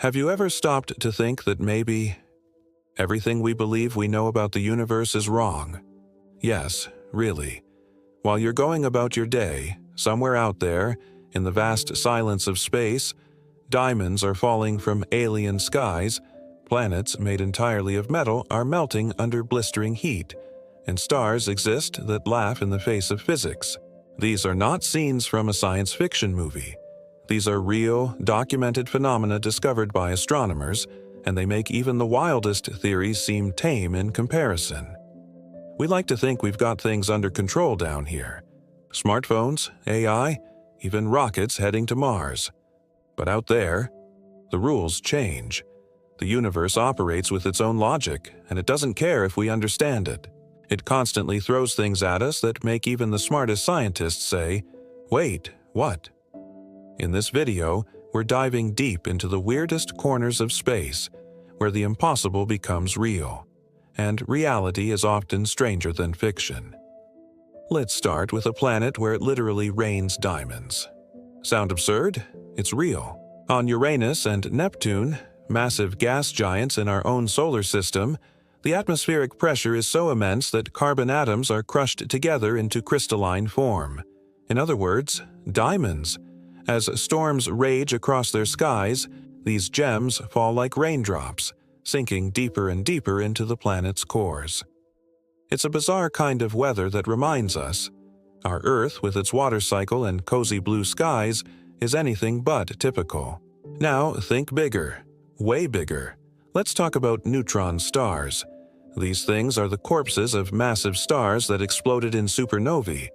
Have you ever stopped to think that maybe everything we believe we know about the universe is wrong? Yes, really. While you're going about your day, somewhere out there, in the vast silence of space, diamonds are falling from alien skies, planets made entirely of metal are melting under blistering heat, and stars exist that laugh in the face of physics. These are not scenes from a science fiction movie. These are real, documented phenomena discovered by astronomers, and they make even the wildest theories seem tame in comparison. We like to think we've got things under control down here. Smartphones, AI, even rockets heading to Mars. But out there, the rules change. The universe operates with its own logic, and it doesn't care if we understand it. It constantly throws things at us that make even the smartest scientists say, "Wait, what?" In this video, we're diving deep into the weirdest corners of space, where the impossible becomes real, and reality is often stranger than fiction. Let's start with a planet where it literally rains diamonds. Sound absurd? It's real. On Uranus and Neptune, massive gas giants in our own solar system, the atmospheric pressure is so immense that carbon atoms are crushed together into crystalline form. In other words, diamonds. As storms rage across their skies, these gems fall like raindrops, sinking deeper and deeper into the planet's cores. It's a bizarre kind of weather that reminds us, our Earth with its water cycle and cozy blue skies is anything but typical. Now think bigger, way bigger. Let's talk about neutron stars. These things are the corpses of massive stars that exploded in supernovae.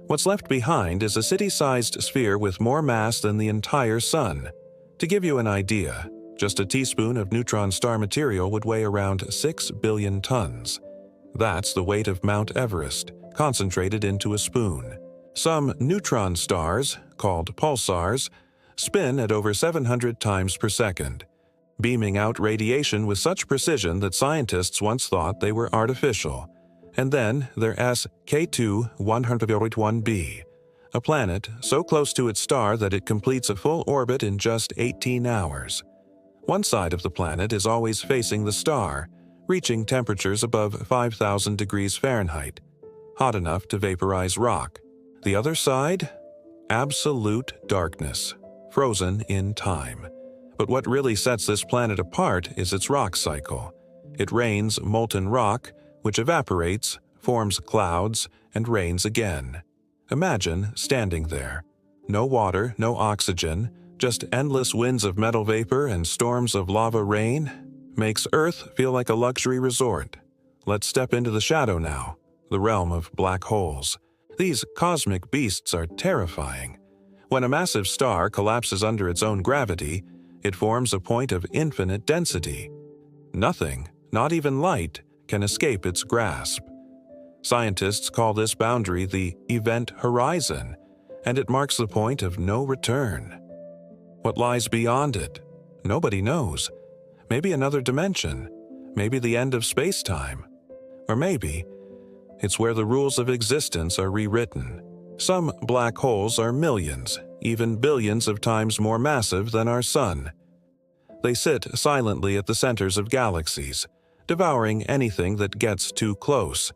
What's left behind is a city-sized sphere with more mass than the entire Sun. To give you an idea, just a teaspoon of neutron star material would weigh around 6 billion tons. That's the weight of Mount Everest, concentrated into a spoon. Some neutron stars, called pulsars, spin at over 700 times per second, beaming out radiation with such precision that scientists once thought they were artificial. And then there's K2 101b, a planet so close to its star that it completes a full orbit in just 18 hours. One side of the planet is always facing the star, reaching temperatures above 5,000 degrees Fahrenheit, hot enough to vaporize rock. The other side? Absolute darkness, frozen in time. But what really sets this planet apart is its rock cycle. It rains molten rock, which evaporates, forms clouds, and rains again. Imagine standing there. No water, no oxygen, just endless winds of metal vapor and storms of lava rain. Makes Earth feel like a luxury resort. Let's step into the shadow now, the realm of black holes. These cosmic beasts are terrifying. When a massive star collapses under its own gravity, it forms a point of infinite density. Nothing, not even light, can escape its grasp. Scientists call this boundary the event horizon, and it marks the point of no return. What lies beyond it? Nobody knows. Maybe another dimension, maybe the end of space-time, or maybe it's where the rules of existence are rewritten. Some black holes are millions, even billions of times more massive than our Sun. They sit silently at the centers of galaxies, devouring anything that gets too close.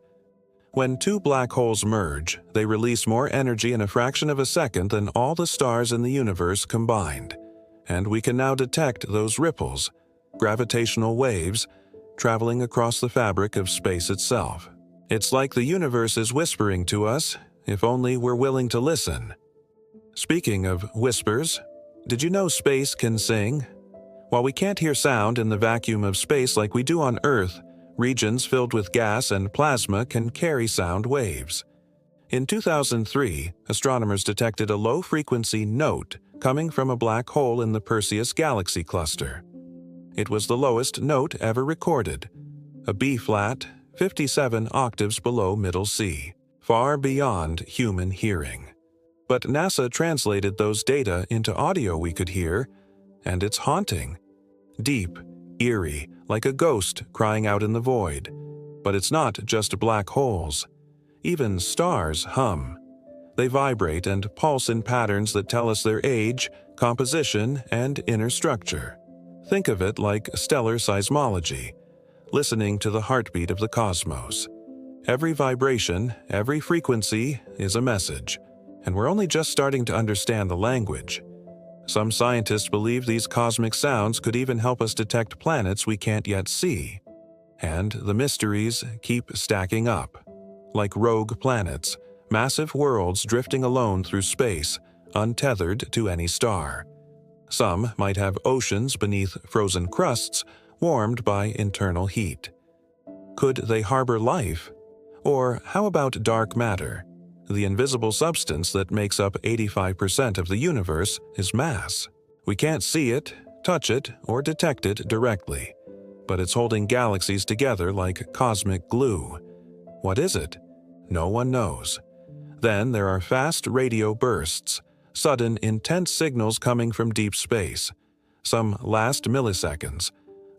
When two black holes merge, they release more energy in a fraction of a second than all the stars in the universe combined. And we can now detect those ripples, gravitational waves, traveling across the fabric of space itself. It's like the universe is whispering to us, if only we're willing to listen. Speaking of whispers, did you know space can sing? While we can't hear sound in the vacuum of space like we do on Earth, regions filled with gas and plasma can carry sound waves. In 2003, astronomers detected a low-frequency note coming from a black hole in the Perseus galaxy cluster. It was the lowest note ever recorded, a B-flat, 57 octaves below middle C, far beyond human hearing. But NASA translated those data into audio we could hear, and it's haunting. Deep, eerie, like a ghost crying out in the void. But it's not just black holes. Even stars hum. They vibrate and pulse in patterns that tell us their age, composition, and inner structure. Think of it like stellar seismology, listening to the heartbeat of the cosmos. Every vibration, every frequency is a message, and we're only just starting to understand the language. Some scientists believe these cosmic sounds could even help us detect planets we can't yet see. And the mysteries keep stacking up. Like rogue planets, massive worlds drifting alone through space, untethered to any star. Some might have oceans beneath frozen crusts, warmed by internal heat. Could they harbor life? Or how about dark matter? The invisible substance that makes up 85% of the universe is mass. We can't see it, touch it, or detect it directly, but it's holding galaxies together like cosmic glue. What is it? No one knows. Then there are fast radio bursts, sudden, intense signals coming from deep space. Some last milliseconds.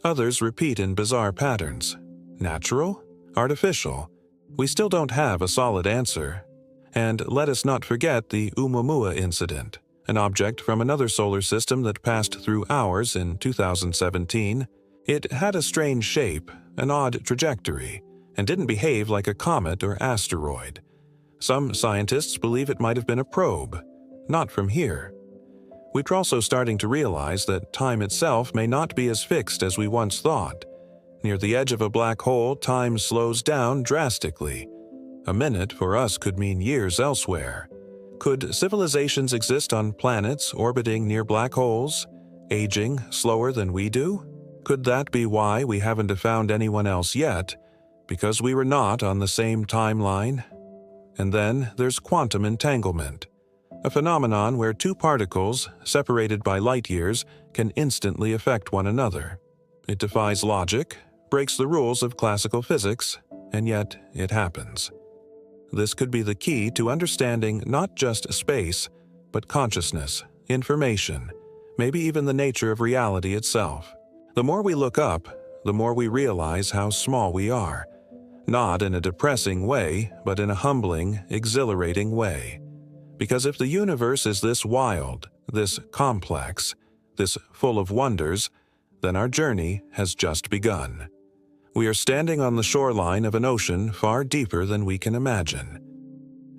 Others repeat in bizarre patterns. Natural? Artificial? We still don't have a solid answer. And let us not forget the Oumuamua incident, an object from another solar system that passed through ours in 2017. It had a strange shape, an odd trajectory, and didn't behave like a comet or asteroid. Some scientists believe it might have been a probe, not from here. We're also starting to realize that time itself may not be as fixed as we once thought. Near the edge of a black hole, time slows down drastically. A minute for us could mean years elsewhere. Could civilizations exist on planets orbiting near black holes, aging slower than we do? Could that be why we haven't found anyone else yet? Because we were not on the same timeline? And then there's quantum entanglement, a phenomenon where two particles, separated by light years, can instantly affect one another. It defies logic, breaks the rules of classical physics, and yet it happens. This could be the key to understanding not just space, but consciousness, information, maybe even the nature of reality itself. The more we look up, the more we realize how small we are. Not in a depressing way, but in a humbling, exhilarating way. Because if the universe is this wild, this complex, this full of wonders, then our journey has just begun. We are standing on the shoreline of an ocean far deeper than we can imagine.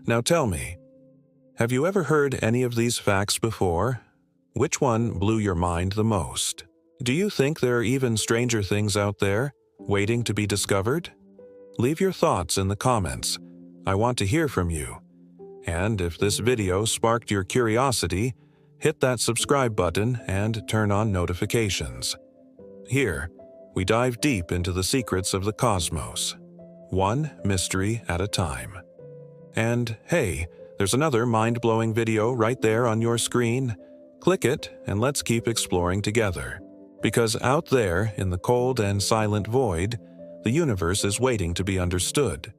Now tell me, have you ever heard any of these facts before? Which one blew your mind the most? Do you think there are even stranger things out there, waiting to be discovered? Leave your thoughts in the comments. I want to hear from you. And if this video sparked your curiosity, hit that subscribe button and turn on notifications. Here, we dive deep into the secrets of the cosmos, one mystery at a time. And hey, there's another mind-blowing video right there on your screen. Click it and let's keep exploring together. Because out there, in the cold and silent void, the universe is waiting to be understood.